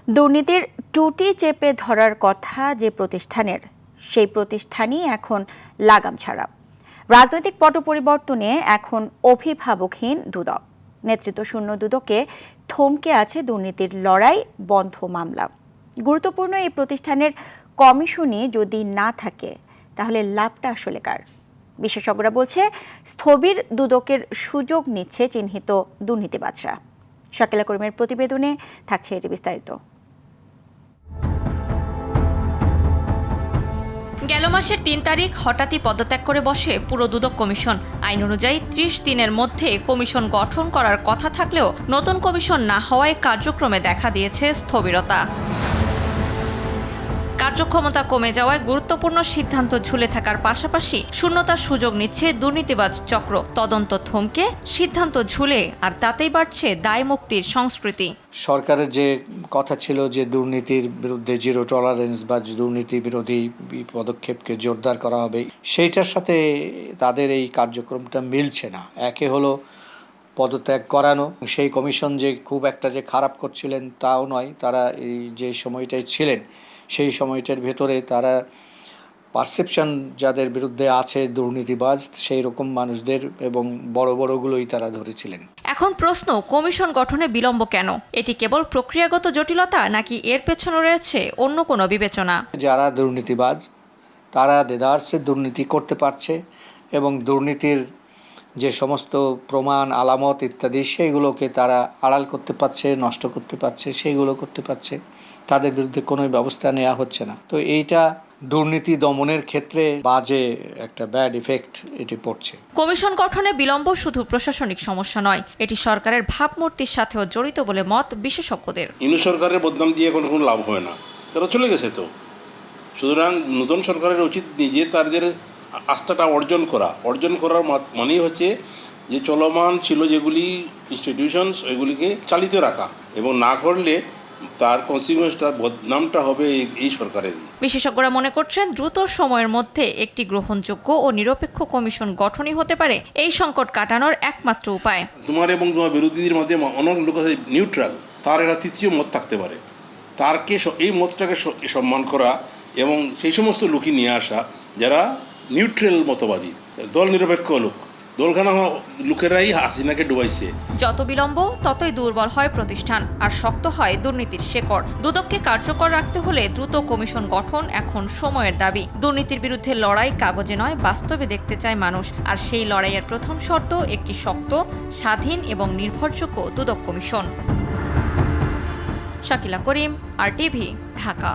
দুর্নীতির টুটি চেপে ধরার কথা যে প্রতিষ্ঠানের, সেই প্রতিষ্ঠানই এখন লাগাম ছাড়া। রাজনৈতিক পট পরিবর্তনে এখন অভিভাবকহীন দুদক। নেতৃত্বশূন্য দুদকে থমকে আছে দুর্নীতির লড়াই বন্ধ মামলা। গুরুত্বপূর্ণ এই প্রতিষ্ঠানের কমিশনই যদি না থাকে তাহলে লাভটা আসলে কার? বিশেষজ্ঞরা বলছে স্থবির দুদকের সুযোগ নিচ্ছে চিহ্নিত দুর্নীতিবাজরা। শাকিলা করিমের প্রতিবেদনে থাকছে এটি বিস্তারিত। গেল মাসের ৩ তারিখ হঠাৎই পদত্যাগ করে বসে পুরো দুদক কমিশন। আইন অনুযায়ী ৩০ দিনের মধ্যে কমিশন গঠন করার কথা থাকলেও নতুন কমিশন না হওয়ায় কার্যক্রমে দেখা দিয়েছে স্থবিরতা। কার্যক্ষমতা কমে যাওয়ায় গুরুত্বপূর্ণ সিদ্ধান্ত ঝুলে থাকার পাশাপাশি শূন্যতার সুযোগ নিচ্ছে দুর্নীতিবাজ চক্র। তদন্ত থমকে, সিদ্ধান্ত ঝুলে, আর তাতেই বাড়ছে দায় মুক্তির সংস্কৃতি। সরকারের যে কথা ছিল যে দুর্নীতির বিরুদ্ধে জিরো টলারেন্স বা দুর্নীতি বিরোধী পদক্ষেপকে জোরদার করা হবে, সেইটার সাথে তাদের এই কার্যক্রমটা মিলছে না। একে হলো পদত্যাগ করানো, সেই কমিশন যে খুব একটা যে খারাপ করছিলেন তাও নয়, তারা এই যে সময়টায় ছিলেন সেই সময়টার ভেতরে তারা পারসেপশন যাদের বিরুদ্ধে আছে দুর্নীতিবাজ, সেই রকম মানুষদের এবং বড় বড়গুলোই তারা ধরেছিলেন। এখন প্রশ্ন, কমিশন গঠনে বিলম্ব কেন? এটি কেবল প্রক্রিয়াগত জটিলতা নাকি এর পেছনে রয়েছে অন্য কোনো বিবেচনা? যারা দুর্নীতিবাজ তারা দেদারসে দুর্নীতি করতে পারছে এবং দুর্নীতির যে সমস্ত প্রমাণ, আলামত ইত্যাদি সেইগুলোকে তারা আড়াল করতে পারছে, নষ্ট করতে পারছে, সেইগুলো করতে পারছে। তাদের বিরুদ্ধে কোনো ব্যবস্থা নেওয়া হচ্ছে না। তো এইটা দুর্নীতি দমনের ক্ষেত্রে বাজে একটা ব্যাড ইফেক্ট এটি পড়ছে। কমিশন গঠনে বিলম্ব শুধু প্রশাসনিক সমস্যা নয়, এটি সরকারের ভাবমূর্তির সাথেও জড়িত বলে মত বিশেষজ্ঞদের। ইনু সরকারের বদনাম দিয়ে কোনো লাভ হয় না, তারা চলে গেছে। তো সুতরাং নতুন সরকারের উচিত নিজে তাদের আস্থাটা অর্জন করার মানেই হচ্ছে যে চলমান ছিল যেগুলি ইনস্টিটিউশনস ওইগুলিকে চালিত রাখা, এবং না করলে তার কনসিকুয়েন্সটা বদনামটা হবে এই সরকারের। বিশেষজ্ঞরা মনে করছেন দ্রুত সময়ের মধ্যে একটি গ্রহণযোগ্য ও নিরপেক্ষ কমিশন গঠনই হতে পারে এই সংকট কাটানোর একমাত্র উপায়। তোমার এবং তোমার বিরোধীদের মধ্যে অনেক লোক আছে নিউট্রাল, তার একটা তৃতীয় মত থাকতে পারে, তারকে এই মতটাকে সম্মান করা এবং সেই সমস্ত লোকই নিয়ে আসা যারা নিউট্রাল মতবাদী, দল নিরপেক্ষ লোক। দলখানা লোকেরাই হাসিনাকে ডুবাইছে। যত বিলম্ব ততই দুর্বল হয় প্রতিষ্ঠান আর শক্ত হয় দুর্নীতির শেকড়। দুদককে কার্যকর রাখতে হলে দ্রুত কমিশন গঠন এখন সময়ের দাবি। দুর্নীতির বিরুদ্ধে লড়াই কাগজে নয়, বাস্তবে দেখতে চায় মানুষ। আর সেই লড়াইয়ের প্রথম শর্ত একটি শক্ত, স্বাধীন এবং নির্ভরযোগ্য দুদক কমিশন। শাকিলা করিম, RTV, ঢাকা।